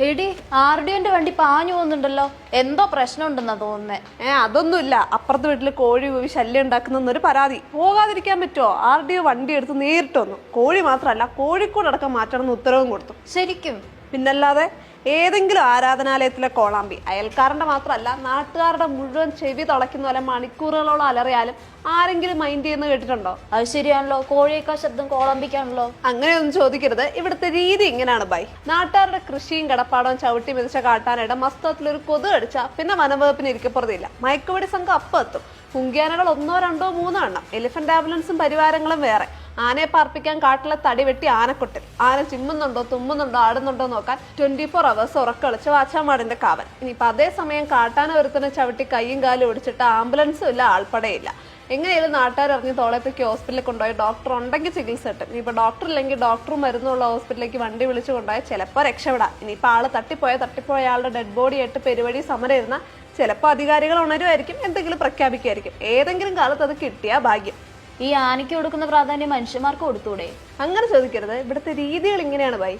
എടി ആർഡിയോന്റെ വണ്ടി പാഞ്ഞു പോകുന്നുണ്ടല്ലോ, എന്തോ പ്രശ്നം ഉണ്ടെന്നാ തോന്നുന്നേ. അതൊന്നുമില്ല, അപ്പുറത്തെ വീട്ടിൽ കോഴി പോയി ശല്യം ഉണ്ടാക്കുന്നൊരു പരാതി. പോകാതിരിക്കാൻ പറ്റുമോ? RDO വണ്ടി എടുത്ത് നേരിട്ട് വന്നു. കോഴി മാത്രമല്ല, കോഴിക്കോടടക്കം മാറ്റണമെന്ന് ഉത്തരവും കൊടുത്തു. ശരിക്കും? പിന്നല്ലാതെ. ഏതെങ്കിലും ആരാധനാലയത്തിലെ കോളാമ്പി അയൽക്കാരന്റെ മാത്രമല്ല, നാട്ടുകാരുടെ മുഴുവൻ ചെവി തുളയ്ക്കുന്ന പോലെ മണിക്കൂറുകളോളം അലറിയാലും ആരെങ്കിലും മൈൻഡ് ചെയ്യുന്ന കേട്ടിട്ടുണ്ടോ? അത് ശരിയാണല്ലോ, കോഴിയേക്കാൾ ശബ്ദം കോളാമ്പിക്കാണല്ലോ. അങ്ങനെയൊന്നും ചോദിക്കരുത്. ഇവിടുത്തെ രീതി ഇങ്ങനെയാണ് ബൈ. നാട്ടുകാരുടെ കൃഷിയും കിടപ്പാടവും ചവിട്ടി മെതിച്ച കാട്ടാനയുടെ മസ്തകത്തിലൊരു കൊതു കടിച്ച പിന്നെ വനംവകുപ്പിന് ഇരിക്കപ്പുറത്തില്ല. മയക്കുവെടി സംഘം അപ്പം എത്തും. കുങ്കിയാനകൾ 1, 2, 3 എണ്ണം. എലിഫന്റ് ആംബുലൻസും പരിവാരങ്ങളും വേറെ. ആനയെ പാർപ്പിക്കാൻ കാട്ടിലെ തടി വെട്ടി ആനക്കൊട്ടിൽ. ആന ചിമ്മുന്നുണ്ടോ, തുമ്മുന്നുണ്ടോ, ആടുന്നുണ്ടോ നോക്കാൻ 24 hours ഉറക്കളിച്ച് വാച്ചാമാടിന്റെ കാവൽ. ഇനിയിപ്പോൾ അതേസമയം കാട്ടാന ഒരുത്തനെ ചവിട്ടി കൈയും കാലും ഒടിച്ചിട്ട് ആംബുലൻസും ഇല്ല, ആൾപ്പടയില്ല. എങ്ങനെയാലും നാട്ടുകാർ ഇറങ്ങി തോളത്തേക്ക് ഹോസ്പിറ്റലിൽ കൊണ്ടുപോയി ഡോക്ടർ ഉണ്ടെങ്കിൽ ചികിത്സ കിട്ടും. ഇനിയിപ്പോൾ ഡോക്ടർ ഇല്ലെങ്കിൽ ഡോക്ടറും മരുന്നുള്ള ഹോസ്പിറ്റലിലേക്ക് വണ്ടി വിളിച്ചു കൊണ്ടുപോയാൽ ചിലപ്പോൾ രക്ഷപ്പെടാം. ഇനിയിപ്പോൾ ആള് തട്ടിപ്പോയ ആളുടെ ഡെഡ് ബോഡി ആയിട്ട് പെരുവഴി സമരം ഇരുന്ന ചിലപ്പോൾ അധികാരികൾ ഉണരുമായിരിക്കും, എന്തെങ്കിലും പ്രഖ്യാപിക്കുമായിരിക്കും. ഏതെങ്കിലും കാലത്ത് അത് കിട്ടിയാ ഭാഗ്യം. ഈ ആനയ്ക്ക് കൊടുക്കുന്ന പ്രാധാന്യം മനുഷ്യന്മാർക്ക് കൊടുത്തൂടെ? അങ്ങനെ ചോദിക്കരുത്. ഇവിടുത്തെ രീതികൾ ഇങ്ങനെയാണ് ബൈ.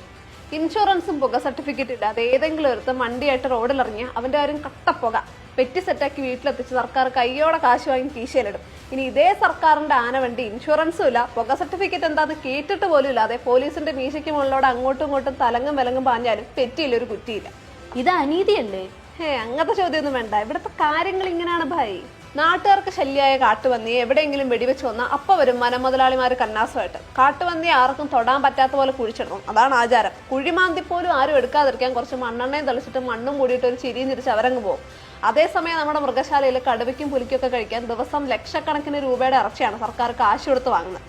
ഇൻഷുറൻസും പുക സർട്ടിഫിക്കറ്റ് ഇല്ലാതെ ഏതെങ്കിലും ഒരുത്തം വണ്ടിയായിട്ട് റോഡിലിറങ്ങിയ അവന്റെ ആരും കട്ടപ്പുക പെറ്റി സെറ്റാക്കി വീട്ടിലെത്തിച്ച് സർക്കാർ കയ്യോടെ കാശ് വാങ്ങി കീശയിലിടും. ഇനി ഇതേ സർക്കാരിന്റെ ആന വണ്ടി ഇൻഷുറൻസും ഇല്ല, പുക സർട്ടിഫിക്കറ്റ് എന്താന്ന് കേട്ടിട്ട് പോലും ഇല്ലാതെ പോലീസിന്റെ മീശയ്ക്ക് മുകളിലൂടെ അങ്ങോട്ടും ഇങ്ങോട്ടും തലങ്ങും വിലങ്ങും പാഞ്ഞാലും പെറ്റിയില്ലൊരു കുറ്റിയില്ല. ഇത് അനീതിയല്ലേ? അങ്ങനത്തെ ചോദ്യമൊന്നും വേണ്ട. ഇവിടുത്തെ കാര്യങ്ങൾ ഇങ്ങനെയാണ് ഭായി. നാട്ടുകാർക്ക് ശല്യമായ കാട്ടുപന്നിയെ എവിടെയെങ്കിലും വെടിവെച്ച് വന്നാൽ അപ്പം വരും വനമുതലാളിമാർ കന്നാസമായിട്ട്. കാട്ടുപന്നിയെ ആർക്കും തൊടാൻ പറ്റാത്ത പോലെ കുഴിച്ചിടണം, അതാണ് ആചാരം. കുഴിമാന്തിപ്പോലും ആരും എടുക്കാതിരിക്കാൻ കുറച്ച് മണ്ണെണ്ണയും തെളിച്ചിട്ട് മണ്ണും കൂടിയിട്ട് ഒരു ചിരിയും തിരിച്ച് അവരങ്ങ് പോകും. അതേസമയം നമ്മുടെ മൃഗശാലയിൽ കടുവയ്ക്കും പുലിക്കൊക്കെ കഴിക്കാൻ ദിവസം ലക്ഷക്കണക്കിന് രൂപയുടെ ഇറച്ചിയാണ് സർക്കാർ കാശ് കൊടുത്ത് വാങ്ങുന്നത്.